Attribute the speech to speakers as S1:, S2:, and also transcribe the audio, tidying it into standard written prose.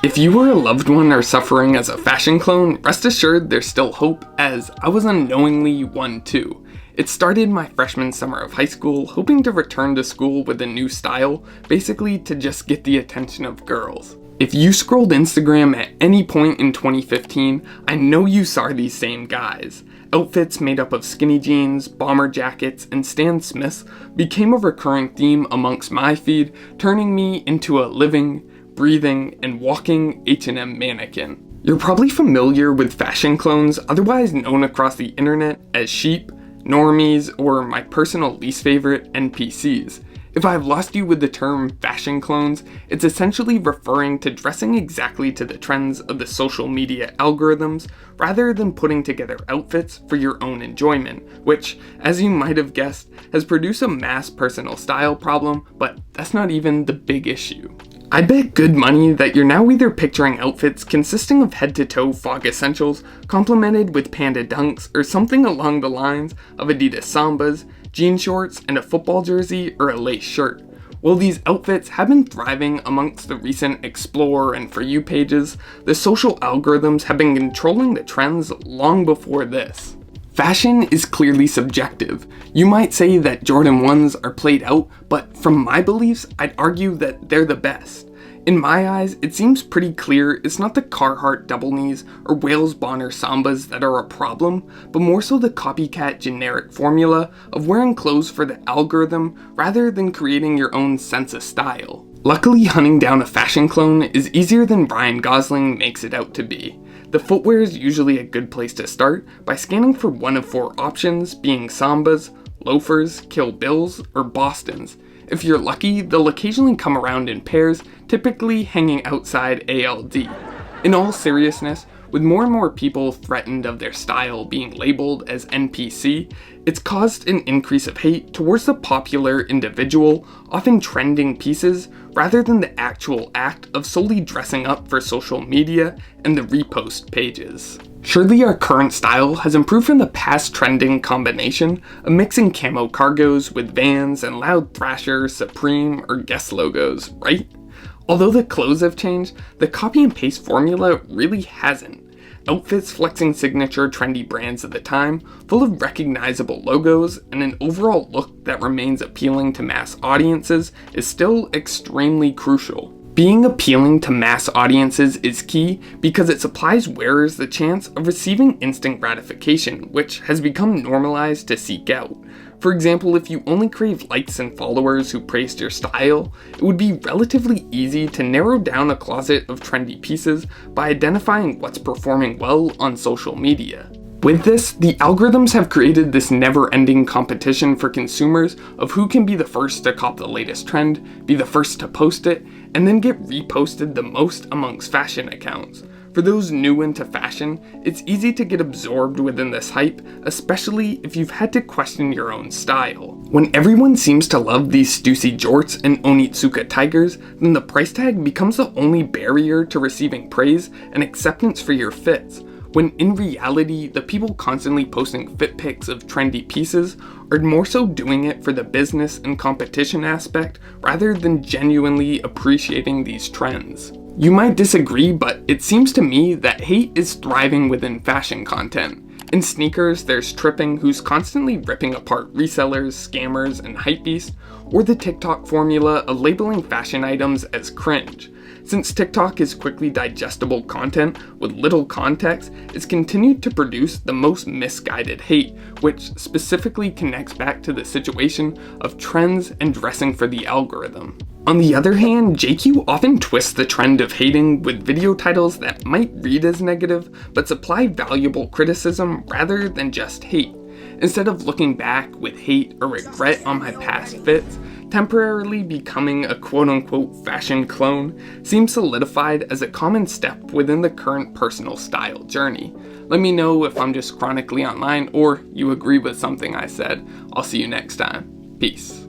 S1: If you were a loved one or suffering as a fashion clone, rest assured there's still hope, as I was unknowingly one too. It started my freshman summer of high school, hoping to return to school with a new style, basically to just get the attention of girls. If you scrolled Instagram at any point in 2015, I know you saw these same guys. Outfits made up of skinny jeans, bomber jackets, and Stan Smiths became a recurring theme amongst my feed, turning me into a living, breathing, and walking H&M mannequin. You're probably familiar with fashion clones, otherwise known across the internet as sheep, normies, or my personal least favorite, NPCs. If I've lost you with the term fashion clones, it's essentially referring to dressing exactly to the trends of the social media algorithms, rather than putting together outfits for your own enjoyment, which, as you might have guessed, has produced a mass personal style problem, but that's not even the big issue. I bet good money that you're now either picturing outfits consisting of head-to-toe fog essentials, complemented with panda dunks, or something along the lines of Adidas Sambas, jean shorts, and a football jersey or a lace shirt. While these outfits have been thriving amongst the recent Explore and For You pages, the social algorithms have been controlling the trends long before this. Fashion is clearly subjective. You might say that Jordan 1s are played out, but from my beliefs, I'd argue that they're the best. In my eyes, it seems pretty clear it's not the Carhartt double knees or Wales Bonner Sambas that are a problem, but more so the copycat generic formula of wearing clothes for the algorithm rather than creating your own sense of style. Luckily, hunting down a fashion clone is easier than Ryan Gosling makes it out to be. The footwear is usually a good place to start by scanning for one of four options, being Sambas, loafers, Kill Bills, or Bostons. If you're lucky, they'll occasionally come around in pairs, typically hanging outside ALD. In all seriousness, with more and more people threatened of their style being labeled as NPC, it's caused an increase of hate towards the popular individual, often trending pieces, rather than the actual act of solely dressing up for social media and the repost pages. Surely our current style has improved from the past trending combination of mixing camo cargos with Vans and loud Thrasher, Supreme, or Guess logos, right? Although the clothes have changed, the copy and paste formula really hasn't. Outfits flexing signature trendy brands of the time, full of recognizable logos, and an overall look that remains appealing to mass audiences is still extremely crucial. Being appealing to mass audiences is key because it supplies wearers the chance of receiving instant gratification, which has become normalized to seek out. For example, if you only crave likes and followers who praised your style, it would be relatively easy to narrow down a closet of trendy pieces by identifying what's performing well on social media. With this, the algorithms have created this never-ending competition for consumers of who can be the first to cop the latest trend, be the first to post it, and then get reposted the most amongst fashion accounts. For those new into fashion, it's easy to get absorbed within this hype, especially if you've had to question your own style. When everyone seems to love these Stussy jorts and Onitsuka tigers, then the price tag becomes the only barrier to receiving praise and acceptance for your fits. When in reality, the people constantly posting fit pics of trendy pieces are more so doing it for the business and competition aspect rather than genuinely appreciating these trends. You might disagree, but it seems to me that hate is thriving within fashion content. In sneakers, there's Tripping, who's constantly ripping apart resellers, scammers, and hypebeasts, or the TikTok formula of labeling fashion items as cringe. Since TikTok is quickly digestible content with little context, it's continued to produce the most misguided hate, which specifically connects back to the situation of trends and dressing for the algorithm. On the other hand, JQ often twists the trend of hating with video titles that might read as negative, but supply valuable criticism rather than just hate. Instead of looking back with hate or regret on my past fits, temporarily becoming a quote-unquote fashion clone seems solidified as a common step within the current personal style journey. Let me know if I'm just chronically online or you agree with something I said. I'll see you next time. Peace.